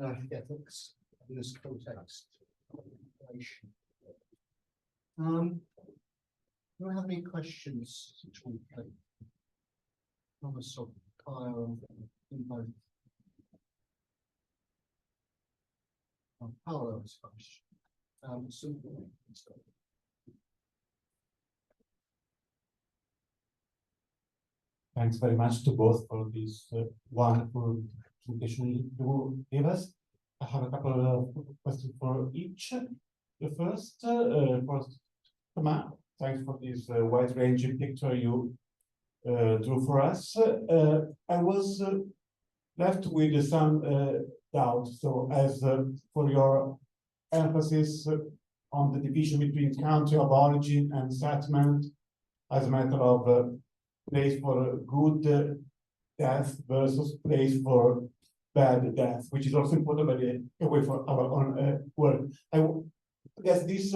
ethics in this context. Do I have any questions Thomas or Kyle in both? Paolo's question. Thanks very much to both for this wonderful presentation you gave us. I have a couple of questions for each. The first, for Thomas, thanks for this wide-ranging picture you drew for us. I was left with some doubt. So, as for your emphasis on the division between country of origin and settlement as a matter of place for good death versus place for bad death, which is also important, by the way, for our own work. I guess this,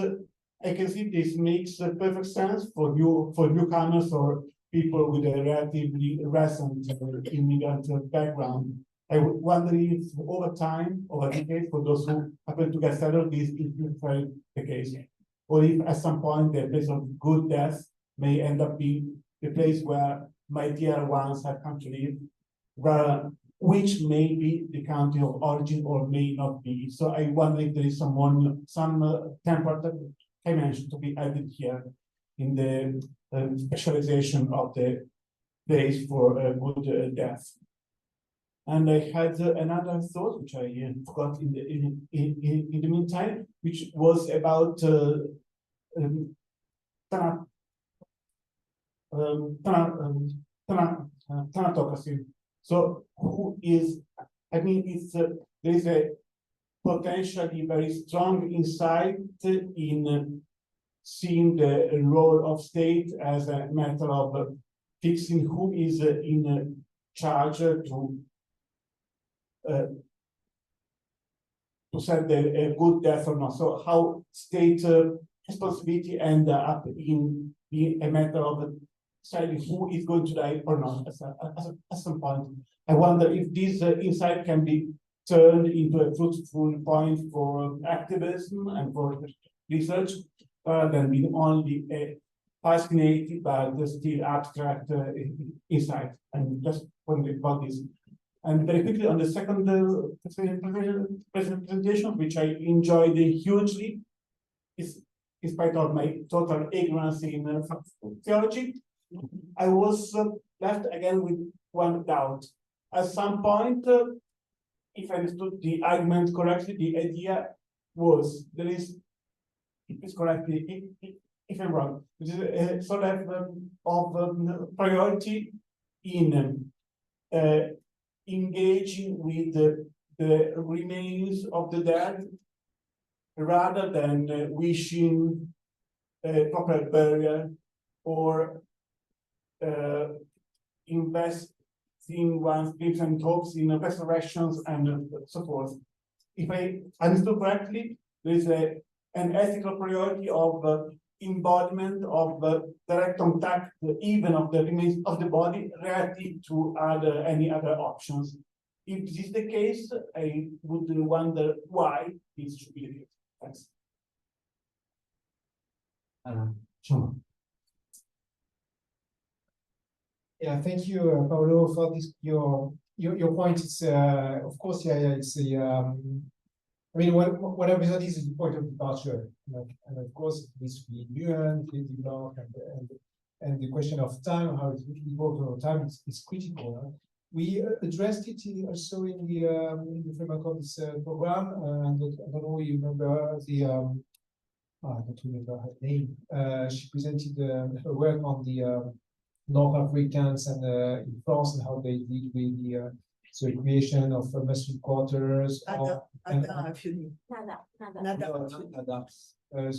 I can see this makes perfect sense for newcomers or people with a relatively recent immigrant background. I wonder if over time, over decades, for those who happen to get settled, this is the case, or if at some point the place of good death may end up being the place where my dear ones have come to live, which may be the country of origin or may not be. So I wonder if there is some temporal dimension to be added here in the specialization of the place for good death. And I had another thought, which I forgot in the meantime, which was about thanatocracy. So, who is? I mean, it's there is a potentially very strong insight in seeing the role of state as a matter of fixing who is in charge to set a good death or not. So how state responsibility end up in a matter of deciding who is going to die or not at some point. I wonder if this insight can be turned into a fruitful point for activism and for research, rather than being only a fascinating but still abstract insight. And just wondering about this. And very quickly on the second presentation, which I enjoyed hugely, in spite of my total ignorance in theology, I was left again with one doubt. At some point, if I understood the argument correctly, the idea was there is, if it's correctly, if I'm wrong, there is a sort of priority in engaging with the remains of the dead, rather than wishing a proper burial or investing one's dreams and hopes in resurrections and so forth. If I understood correctly, there is an ethical priority of embodiment of direct contact, even of the remains of the body, relative to any other options. If this is the case, I would wonder why this should be the case. Thanks. Sure. Yeah, thank you, Paolo, for this. Your point. It's of course, it's a. I mean, what I present is the point of departure, and of course, this will be nuanced, developed, and the question of time, how it's evolved over time, is critical. We addressed it also in the framework of this program, and I don't know if you remember the. I don't remember her name. She presented her work on the North Africans and in France, and how they deal with the creation of muscle quarters. Nada. The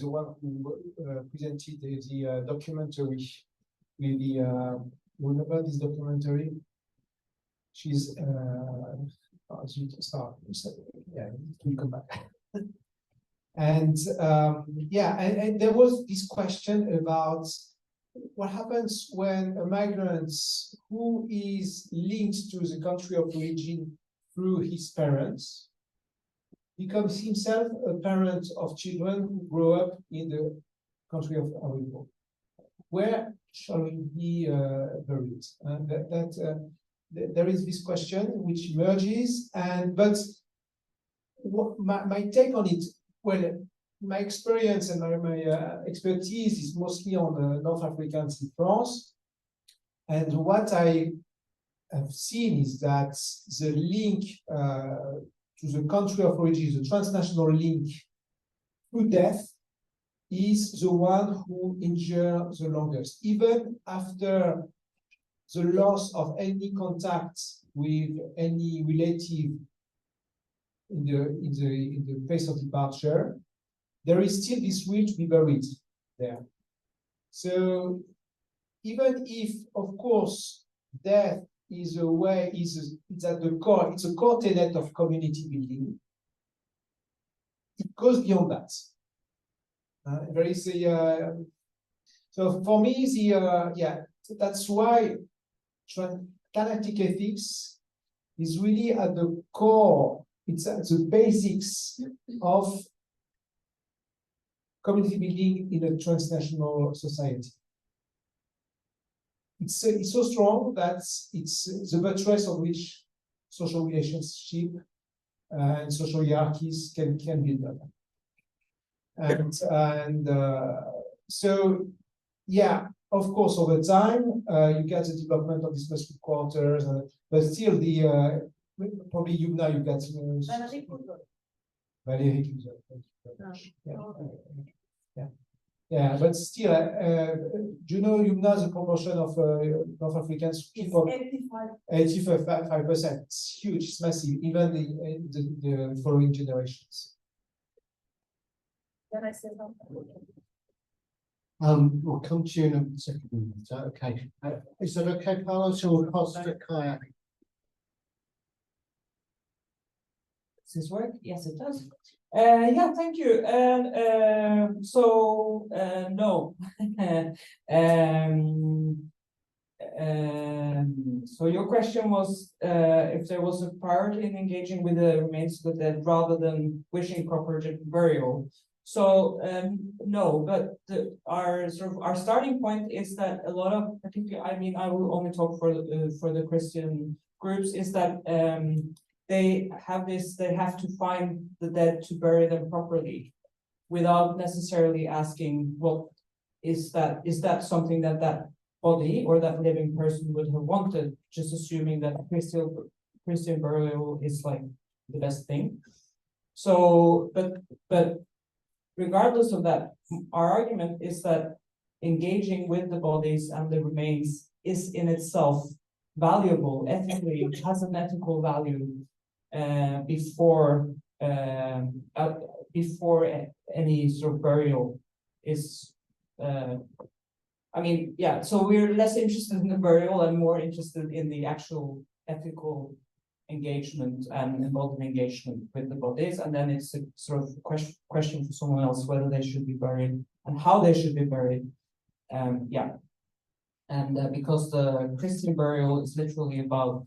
one who presented the documentary with the. Remember this documentary? She's yeah, we'll come back. And and there was this question about what happens when a migrant who is linked to the country of origin through his parents becomes himself a parent of children who grow up in the country of origin. Where shall we be buried? There is this question which emerges, but my take on it, well, my experience and my expertise is mostly on North Africans in France. And what I have seen is that the link to the country of origin, the transnational link through death, is the one who endures the longest. Even after the loss of any contact with any relative in the place of departure, there is still this will to be buried there. So even if, of course, death is a way, it's at the core, it's a core tenet of community building, it goes beyond that. There is a so for me, that's why Thanatic ethics is really at the core. It's at the basics of community building in a transnational society. It's so strong that it's the buttress on which social relationship and social hierarchies can build up. And so, yeah, of course, over time, you get the development of these specific quarters, but still, probably Yumna, you get Valérie Cousin. Yeah, but still, do you know, Yumna, the proportion of North Africans? It's 85%. It's huge, it's massive, even the following generations. Then I said, we'll come to you in a second. Is that okay? Is that okay, Paolo? So we'll pass to Kaya. Does this work? Yes, it does. Yeah, thank you. And no. So your question was if there was a priority in engaging with the remains of the dead rather than wishing proper burial. So no, but our starting point is that a lot of particularly, I will only talk for the Christian groups, is that they have to find the dead to bury them properly, without necessarily asking, well, is that something that body or that living person would have wanted, just assuming that Christian burial is like the best thing. So, but regardless of that, our argument is that engaging with the bodies and the remains is in itself valuable, ethically, has an ethical value before any sort of burial is. So we're less interested in the burial and more interested in the actual ethical engagement and involved engagement with the bodies, and then it's a sort of question for someone else whether they should be buried and how they should be buried. Because the Christian burial is literally about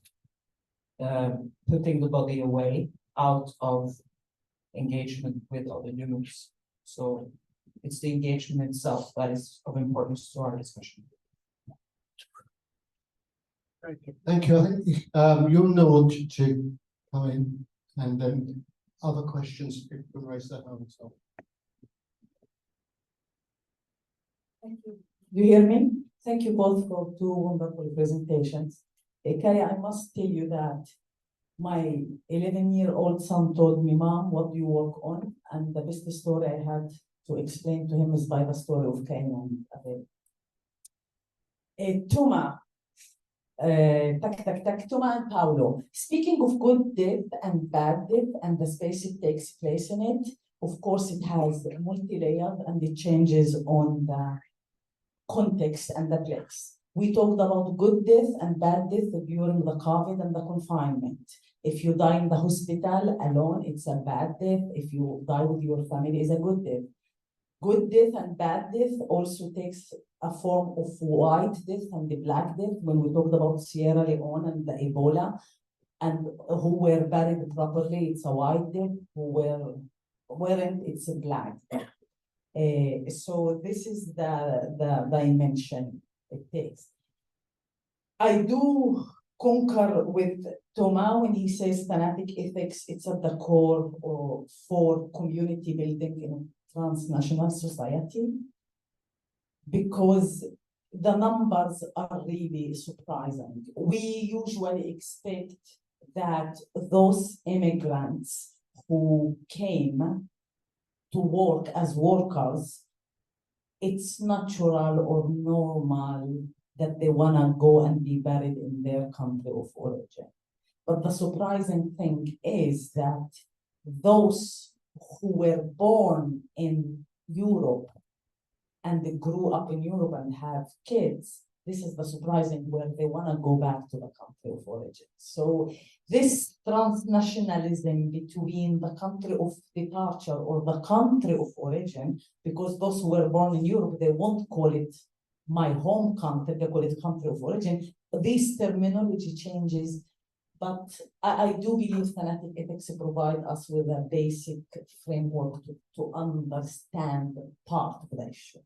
putting the body away out of engagement with other humans. So it's the engagement itself that is of importance to our discussion. Thank you. I think Yumna wanted to come in, and then other questions, people can raise their hands up. thank you. Do you hear me? Thank you both for two wonderful presentations. Kaya, I must tell you that my 11-year-old son told me, Mom, what do you work on? And the best story I had to explain to him is by the story of Cain and Abel. Tuma, Tuma and Paolo. Speaking of good death and bad death and the space it takes place in it, of course it has multi-layered and it changes on the context and the place. We talked about good death and bad death during the COVID and the confinement. If you die in the hospital alone, it's a bad death. If you die with your family, it's a good death. Good death and bad death also takes a form of white death and the black death. When we talked about Sierra Leone and the Ebola, and who were buried properly, it's a white death, weren't, it's a black death. So this is the dimension it takes. I do concur with Thomas when he says Thanatic ethics, it's at the core for community building in a transnational society, because the numbers are really surprising. We usually expect that those immigrants who came to work as workers, it's natural or normal that they want to go and be buried in their country of origin. But the surprising thing is that those who were born in Europe and they grew up in Europe and have kids, this is the surprising where they want to go back to the country of origin. So this transnationalism between the country of departure or the country of origin, because those who were born in Europe, they won't call it my home country, they call it country of origin. These terminology changes, but I do believe Thanatic ethics provide us with a basic framework to understand part of the issue.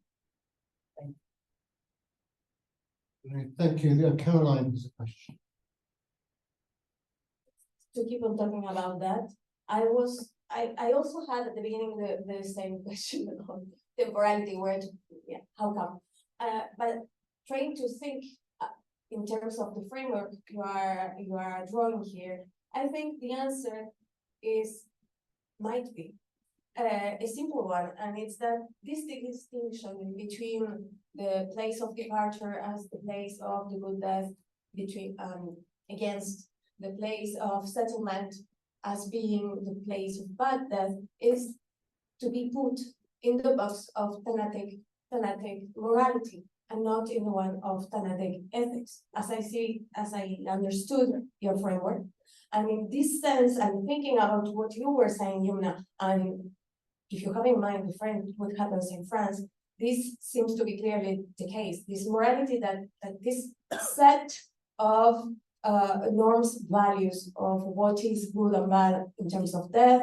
Thank you. Caroline has a question. To keep on talking about that, I also had at the beginning the same question on temporality, how come? But trying to think in terms of the framework you are drawing here, I think the answer might be a simple one, and it's that this distinction between the place of departure as the place of the good death, against the place of settlement as being the place of bad death, is to be put in the box of Thanatic morality, and not in the one of Thanatic ethics, as I understood your framework. And in this sense, I'm thinking about what you were saying, Yumna, and if you have in mind what happens in France, this seems to be clearly the case. This morality that this set of norms, values of what is good and bad in terms of death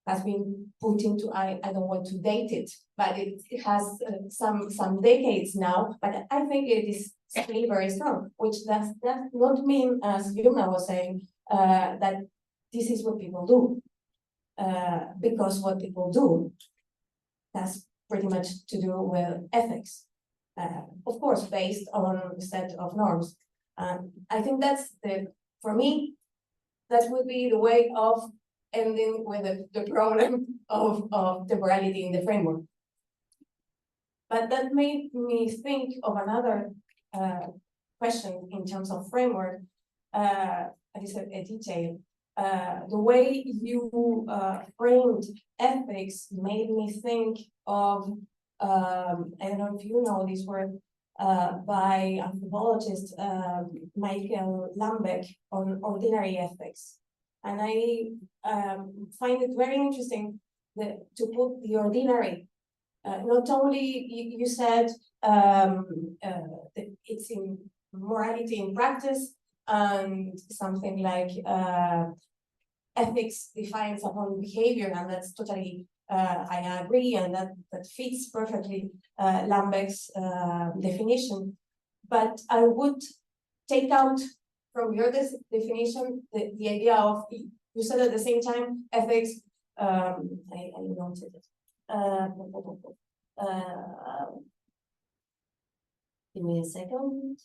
has been put into, I don't want to date it, but it has some decades now, but I think it is still very strong, which does not mean, as Yumna was saying, that this is what people do. Because what people do has pretty much to do with ethics, of course, based on a set of norms. I think that's for me, that would be the way of ending with the problem of temporality in the framework. But that made me think of another question in terms of framework. It is a detail. The way you framed ethics made me think of, I don't know if you know this word, by anthropologist Michael Lambeck on ordinary ethics. And I find it very interesting to put the ordinary, not only you said it's in morality in practice, and something like ethics defines upon behavior, and that's totally, I agree, and that fits perfectly Lambeck's definition. But I would take out from your definition the idea of, you said at the same time, ethics, I noted it. Give me a second.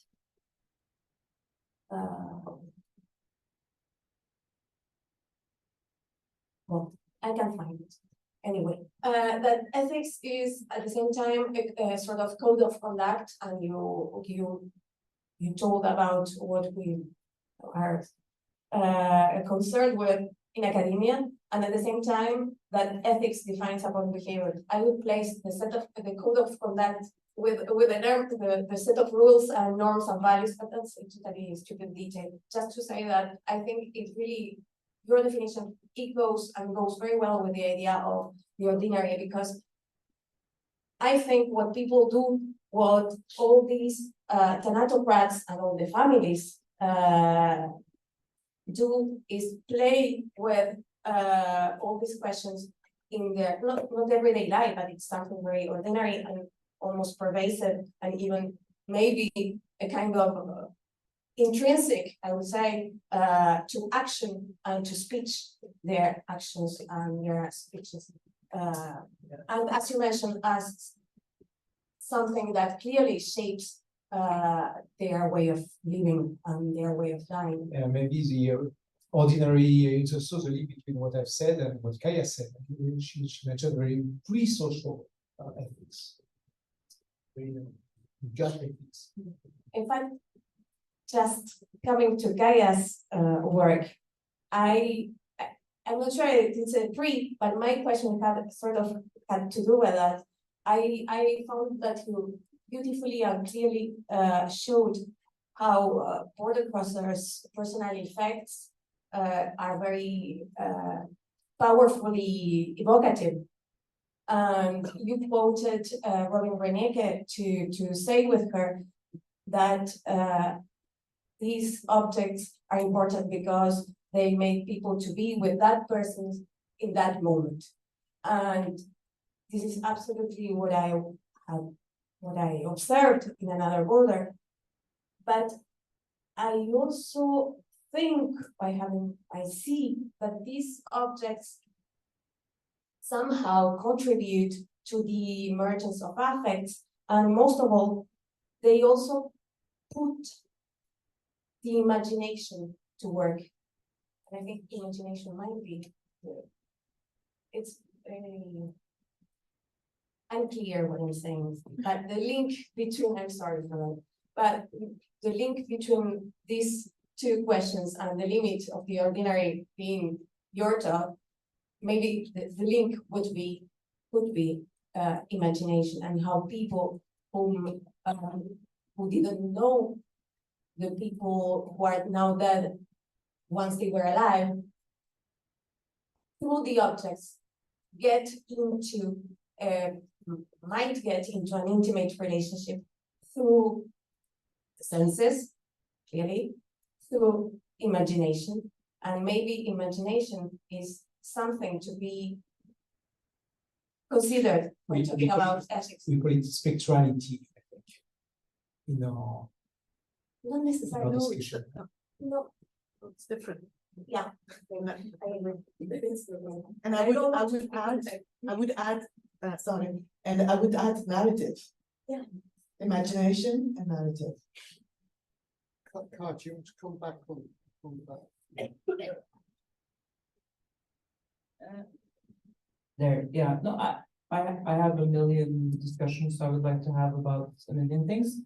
Well, I can find it. Anyway, that ethics is at the same time a sort of code of conduct, and you told about what we are concerned with in academia, and at the same time that ethics defines upon behavior. I would place the code of conduct with the set of rules and norms and values, but that's a totally stupid detail. Just to say that I think it really, your definition, it goes very well with the idea of the ordinary, because I think what people do, what all these thanatocrats and all the families do is play with all these questions in their not everyday life, but it's something very ordinary and almost pervasive, and even maybe a kind of intrinsic, I would say, to action and to speech, their actions and their speeches. And as you mentioned, as something that clearly shapes their way of living and their way of dying. Maybe the ordinary, it's also the link between what I've said and what Kaya said. She mentioned very pre-social ethics. Very just ethics. In fact, just coming to Kaya's work, I'm not sure it's a pre, but my question had to do with that. I found that you beautifully and clearly showed how border crossers' personal effects are very powerfully evocative. And you quoted Robin Reneke to say with her that these objects are important because they make people to be with that person in that moment. And this is absolutely what I observed in another border. But I also think I see that these objects somehow contribute to the emergence of affects, and most of all, they also put the imagination to work. And I think imagination might be it's very unclear what I'm saying, but the link between, I'm sorry for that, but the link between these two questions and the limit of the ordinary being your job, maybe the link would be imagination, and how people who didn't know the people who are now dead once they were alive, through the objects, might get into an intimate relationship through the senses, clearly, through imagination, and maybe imagination is something to be considered when talking about ethics. We call it spectrality, I think. Not necessarily. discussion. No, It's different. yeah. I agree. And I would add, sorry, and I would add narrative. Yeah. Imagination and narrative. Kai, do you want to come back on that? I have a million discussions I would like to have about a million things.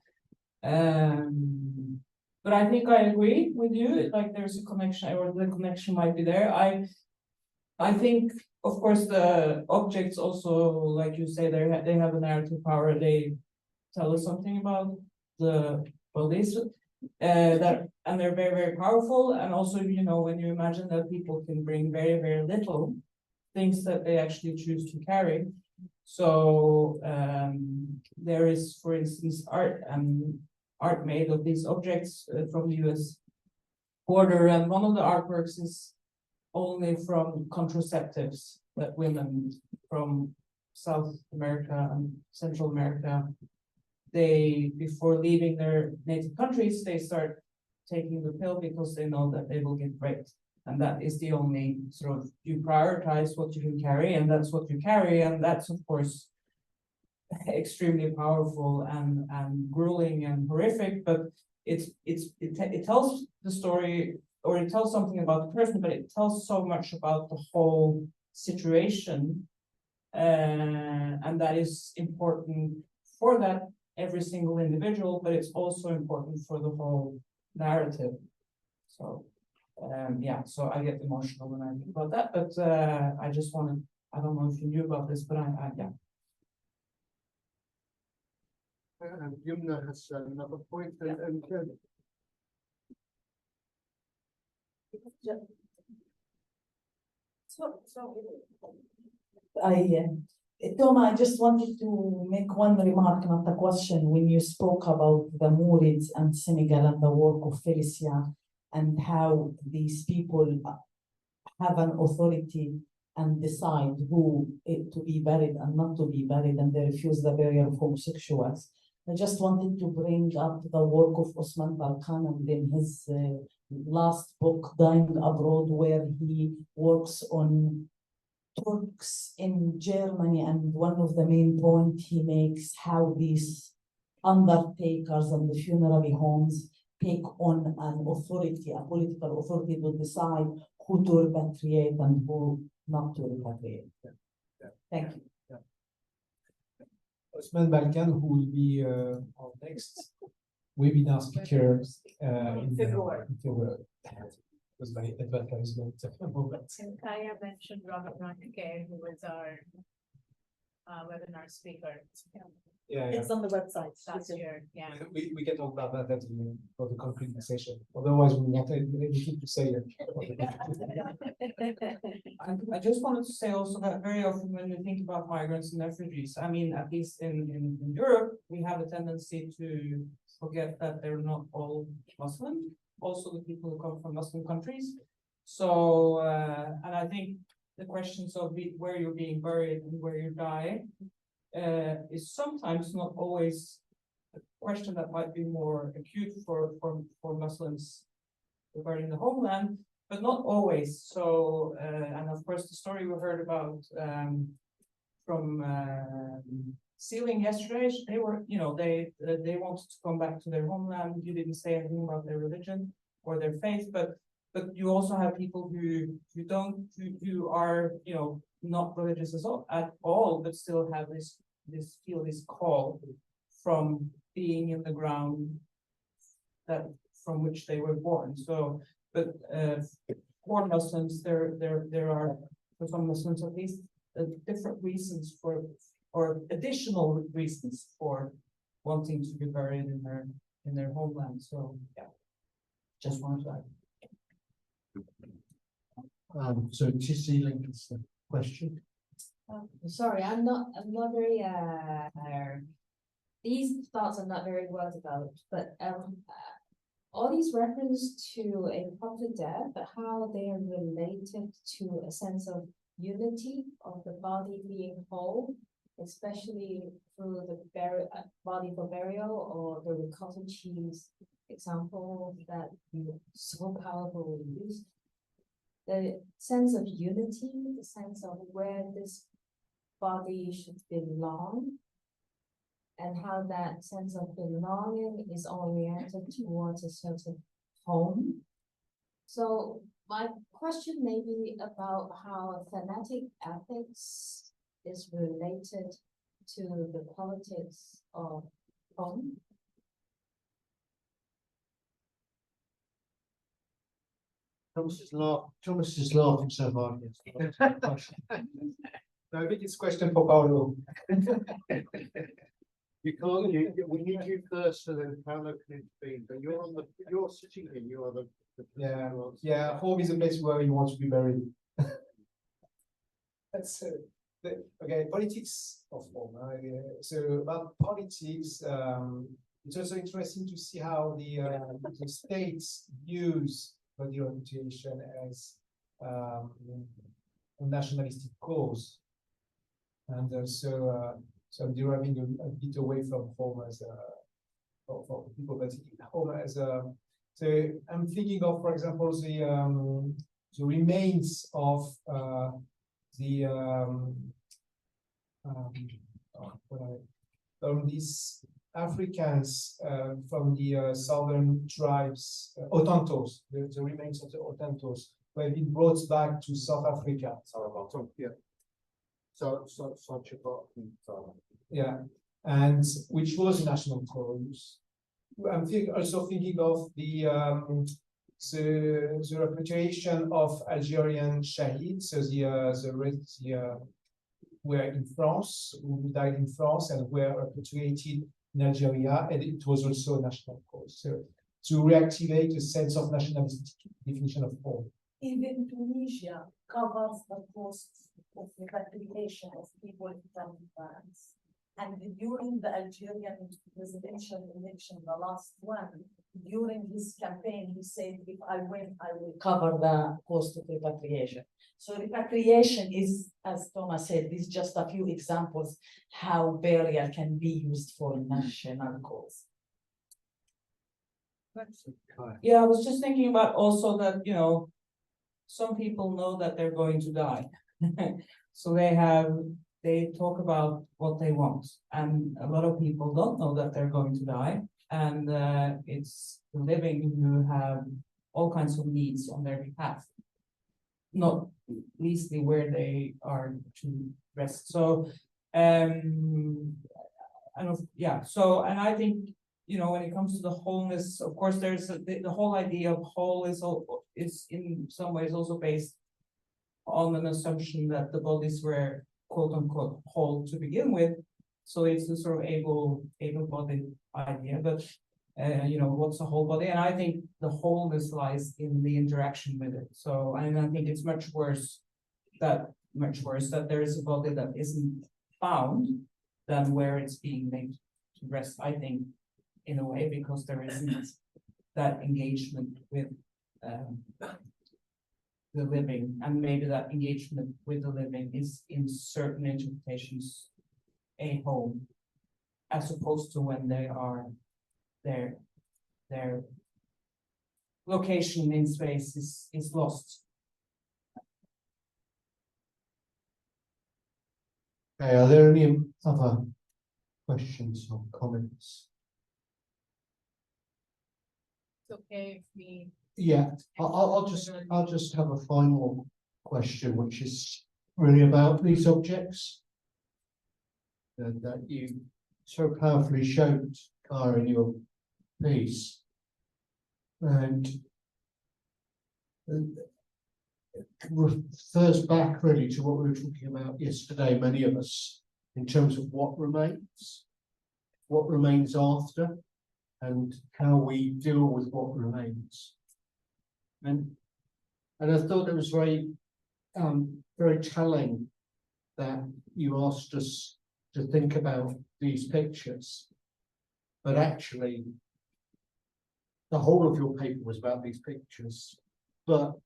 But I think I agree with you, like there's a connection, or the connection might be there. I think, of course, the objects also, like you say, they have a narrative power. They tell us something about the bodies, and they're very, very powerful. And also, when you imagine that people can bring very, very little things that they actually choose to carry. So there is, for instance, art made of these objects from the US border, and one of the artworks is only from contraceptives that women from South America and Central America, before leaving their native countries, they start taking the pill because they know that they will get raped. And that is the only sort of, you prioritize what you can carry, and that's what you carry. And that's, of course, extremely powerful and grueling and horrific, but it tells the story, or it tells something about the person, but it tells so much about the whole situation. And that is important for that every single individual, but it's also important for the whole narrative. So so I get emotional when I think about that, but I just wanted, I don't know if you knew about this, but yeah. And Yumna has another point, and Tom, I just wanted to make one remark, not a question. When you spoke about the Moorids and Senegal and the work of Felicia, and how these people have an authority and decide who to be buried and not to be buried, and they refuse the burial of homosexuals. I just wanted to bring up the work of Osman Balkan in his last book, Dying Abroad, where he works on Turks in Germany, and one of the main points he makes how these undertakers and the funerary homes take on an authority, a political authority, to decide who to repatriate and who not to repatriate. Thank you. Osman Balkan, who will be our next webinar speaker in February. Was my advertisement moment. And Kaya mentioned Robert Ranke, who was our webinar speaker. Yeah, It's on the website. Last year, yeah. We can talk about that for the concrete session. Otherwise, we won't have anything to say. I just wanted to say also that very often when we think about migrants and refugees, I mean, at least in Europe, we have a tendency to forget that they're not all Muslim, also the people who come from Muslim countries. So, and I think the questions of where you're being buried and where you die is sometimes not always a question that might be more acute for Muslims regarding the homeland, but not always. So, and of course, the story we heard about from Sealing yesterday, they were, you know, they wanted to come back to their homeland. You didn't say anything about their religion or their faith, but you also have people who are, you know, not religious at all, but still have this call from being in the ground that from which they were born. So, but for Muslims, there are, for some Muslims at least, different reasons or additional reasons for wanting to be buried in their homeland. So yeah, just wanted to add. So TC Lincoln's the question. Sorry, I'm not very these thoughts are not very well developed, but all these references to a proper death, but how they are related to a sense of unity of the body being whole, especially through the body for burial, or the ricotta cheese example that you so powerfully used. The sense of unity, the sense of where this body should belong, and how that sense of belonging is oriented towards a certain home. So my question may be about how Thanatic ethics is related to the politics of home. Thomas is laughing so hard. I think it's a question for Paolo. You can't, we need you first, so then Paolo can intervene, but you're sitting here, you are the. Yeah, home is a place where you want to be buried. That's okay, politics of home. So about politics, it's also interesting to see how the states use body reputation as a nationalistic cause, and also so I'm deriving a bit away from home as for people, but home as a. So I'm thinking of, for example, the remains of these Africans from the southern tribes, Otantos, the remains of the Otantos, were being brought back to South Africa. Yeah, and which was a national cause. I'm also thinking of the repatriation of Algerian Shaheeds, so the were in France, who died in France and were repatriated in Algeria, and it was also a national cause. So to reactivate a sense of nationalistic definition of home. Even Tunisia covers the cost of repatriation of people from France. And during the Algerian presidential election, the last one, during his campaign, he said, if I win, I will cover the cost of repatriation. So repatriation is, as Thomas said, these just a few examples how burial can be used for national cause. Yeah, I was just thinking about also that, you know, some people know that they're going to die. So they talk about what they want, and a lot of people don't know that they're going to die. And it's the living who have all kinds of needs on their behalf, not leastly where they are to rest. So, and I think, you know, when it comes to the wholeness, of course, there's the whole idea of whole is in some ways also based on an assumption that the bodies were quote unquote whole to begin with. So it's a sort of able-bodied idea, but you know, what's a whole body? And I think the wholeness lies in the interaction with it. So, and I think it's much worse that there is a body that isn't found than where it's being made to rest, I think, in a way, because there isn't that engagement with the living, and maybe that engagement with the living is in certain interpretations a home, as opposed to when they are their location in space is lost. Okay, are there any other questions or comments? It's okay if we. Yeah, I'll just have a final question, which is really about these objects that you so powerfully showed, Cara, in your piece, and it refers back really to what we were talking about yesterday, many of us, in terms of what remains after, and how we deal with what remains. And I thought it was very telling that you asked us to think about these pictures, but actually the whole of your paper was about these pictures, but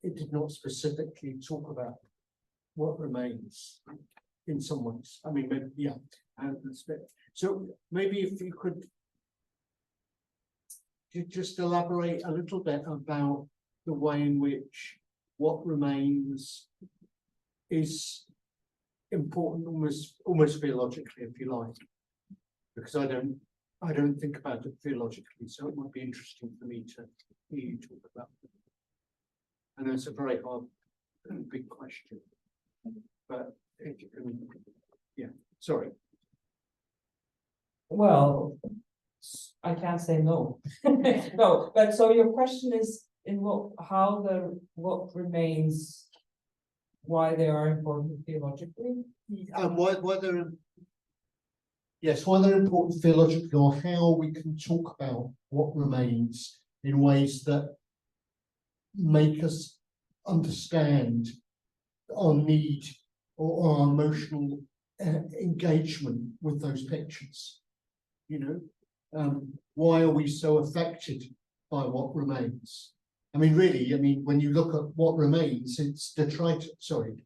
it did not specifically talk about what remains in some ways. I mean, maybe, yeah. So maybe if you could just elaborate a little bit about the way in which what remains is important, almost theologically, if you like, because I don't think about it theologically, so it might be interesting for me to hear you talk about it. I know it's a very hard and big question, but if you can, yeah, sorry. Well, I can't say no. No, but so your question is in what remains, why they are important theologically? And whether they're important theologically, or how we can talk about what remains in ways that make us understand our need or our emotional engagement with those pictures. You know, why are we so affected by what remains? I mean, really, when you look at what remains, it's detritus. Sorry.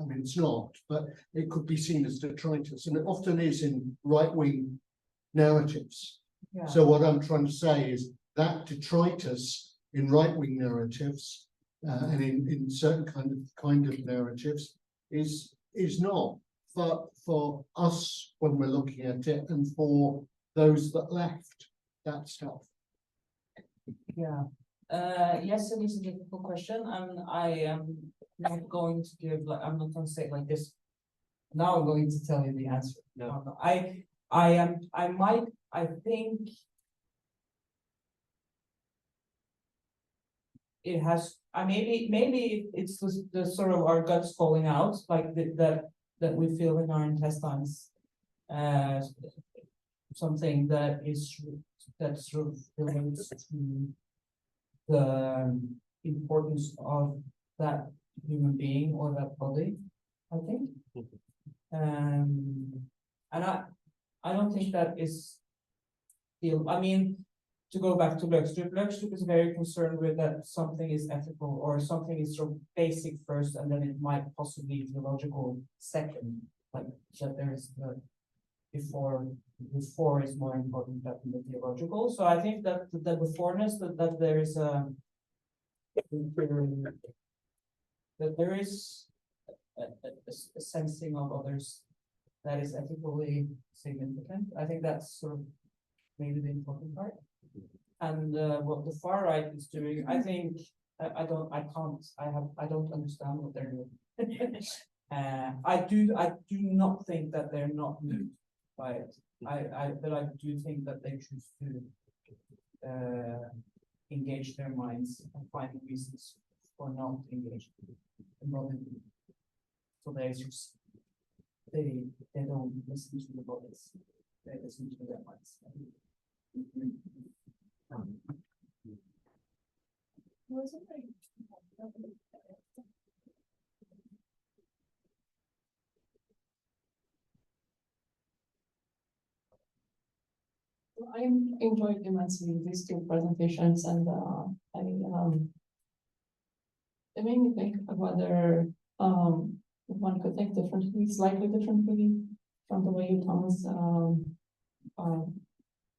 I mean, it's not, but it could be seen as detritus, and it often is in right-wing narratives. Yeah. So what I'm trying to say is that detritus in right-wing narratives and in certain kind of narratives is not for us when we're looking at it, and for those that left that stuff. Yeah. Yes, it is a difficult question, and I am not going to give I'm not going to say it like this. Now I'm going to tell you the answer. No. I think it has. Maybe it's the sort of our guts falling out, like that we feel in our intestines. Something that sort of relates to the importance of that human being or that body, I think. And I don't think that is to go back to Lacroix is very concerned with that something is ethical or something is sort of basic first, and then it might possibly be theological second, like that there is the before is more important than the theological. So I think that the beforeness that there is that there is a sensing of others that is ethically significant. I think that's sort of maybe the important part. And what the far right is doing, I think I don't understand what they're doing. I do not think that they're not moved by it. But I do think that they choose to engage their minds and find reasons for not engaging. So they don't listen to the bodies, they listen to their minds. I enjoyed immensely these two presentations, and it made me think of whether one could think differently, slightly differently from the way you, Thomas,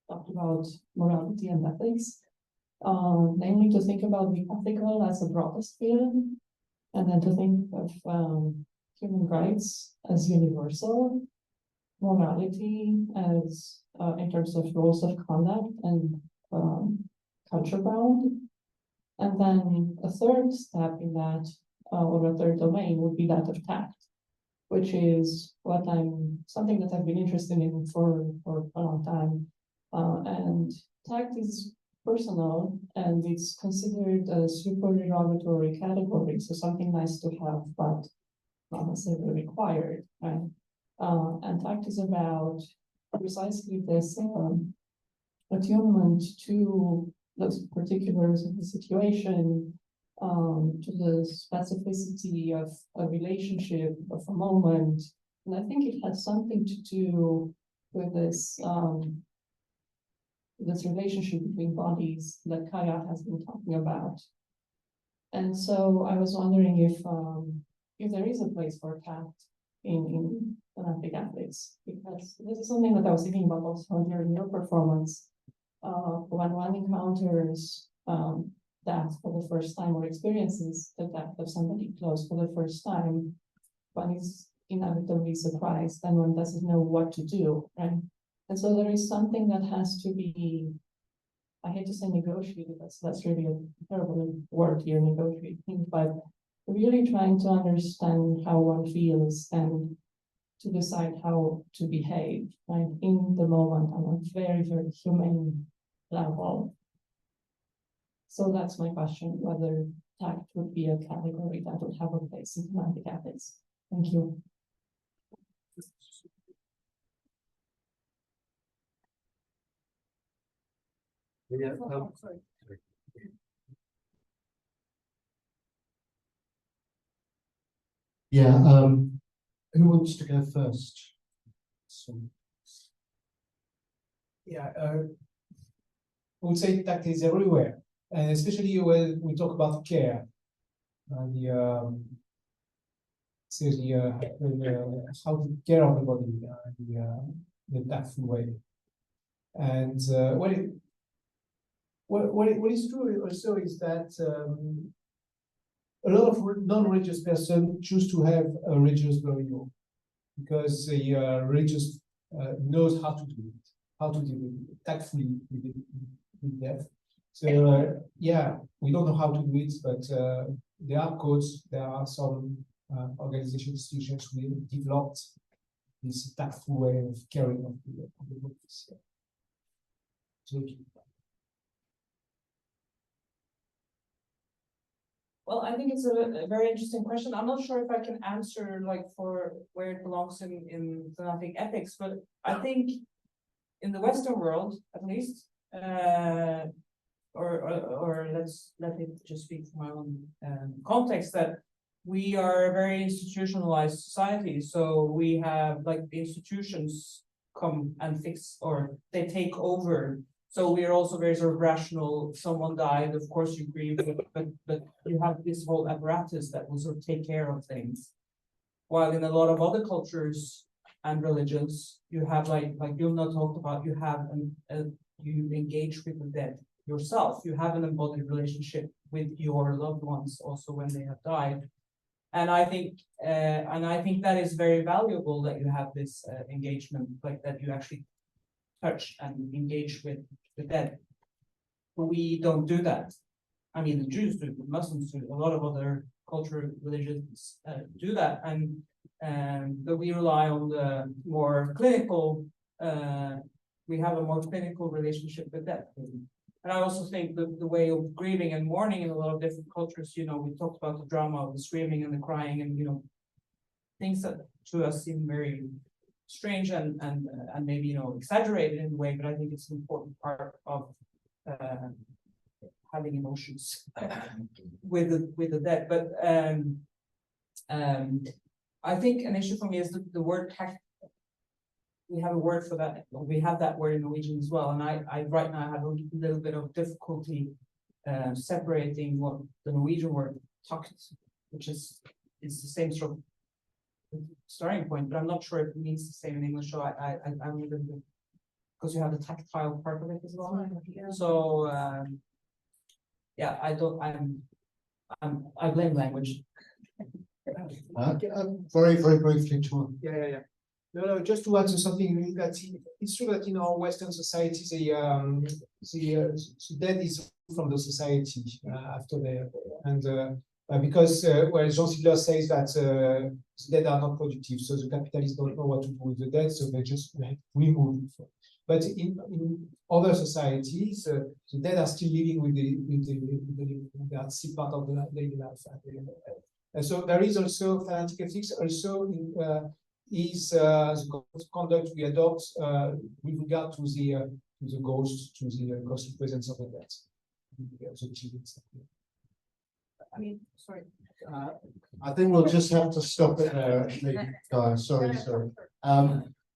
talked about morality and ethics. Namely to think about the ethical as a broadest field, and then to think of human rights as universal, morality as in terms of rules of conduct and culture bound. And then a third step in that, or a third domain, would be that of tact, which is something that I've been interested in for a long time. And tact is personal, and it's considered a supererogatory category, so something nice to have, but not necessarily required, right? And tact is about precisely this attunement to those particulars of the situation, to the specificity of a relationship, of a moment. And I think it has something to do with this relationship between bodies that Kaya has been talking about. And so I was wondering if there is a place for tact in Thanatic ethics, because this is something that I was thinking about also during your performance. When one encounters death for the first time or experiences the death of somebody close for the first time, one is inevitably surprised and one doesn't know what to do, right? And so there is something that has to be, I hate to say negotiated, that's really a terrible word here, negotiating, but really trying to understand how one feels and to decide how to behave, right, in the moment on a very, very humane level. So that's my question, whether tact would be a category that would have a place in Thanatic ethics. Thank you. Yeah, Sorry. Yeah, who wants to go first? Yeah, I would say tact is everywhere, and especially when we talk about care, how to care of the body, the tactful way, and what is true also is that a lot of non-religious person choose to have a religious burial because the religious knows how to do it, how to deal with it tactfully with death. So yeah, we don't know how to do it, but there are codes, there are some organization institutions who developed this tactful way of caring of the bodies. So, well, I think it's a very interesting question. I'm not sure if I can answer like for where it belongs in Thanatic ethics, but I think in the Western world, at least, or let me just speak from my own context, that we are a very institutionalized society. So we have like the institutions come and fix, or they take over. So we are also very sort of rational. If someone died, of course you grieve, but you have this whole apparatus that will sort of take care of things. While in a lot of other cultures and religions, you have like Yumna talked about, you have you engage with the dead yourself. You have an embodied relationship with your loved ones also when they have died. And I think that is very valuable that you have this engagement, like that you actually touch and engage with the dead. We don't do that. I mean, the Jews do, the Muslims do, a lot of other cultural religions do that, but we rely on the more clinical. We have a more clinical relationship with death. And I also think the way of grieving and mourning in a lot of different cultures, you know, we talked about the drama of the screaming and the crying and, you know, things that to us seem very strange and maybe, you know, exaggerated in a way, but I think it's an important part of having emotions with the dead. But I think an issue for me is the word tact. We have a word for that. We have that word in Norwegian as well. And I right now have a little bit of difficulty separating what the Norwegian word takt, which is the same sort of starting point, but I'm not sure if it means the same in English. So I'm a little bit, because you have the tactile part of it as well. So yeah, I blame language. Very briefly, Tom. Yeah. No, just to add to something that it's true that in our Western society, the death is from the society after they and because well, Jean Sidler says that the dead are not productive, so the capitalists don't know what to do with the dead, so they just remove it. But in other societies, the dead are still living with they are still part of the daily life. And so there is also Thanatic ethics also is the conduct we adopt with regard to the ghost, to the ghostly presence of the dead. I mean, sorry. I think we'll just have to stop it there, actually, guys. Sorry.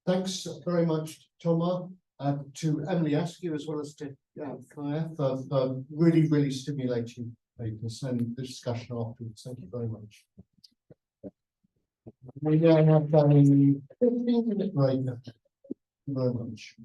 Thanks very much, Thomas, to Emily Askew as well as to Claire for really stimulating papers and the discussion afterwards. Thank you very much. We now have a 15-minute break. Thank you very much.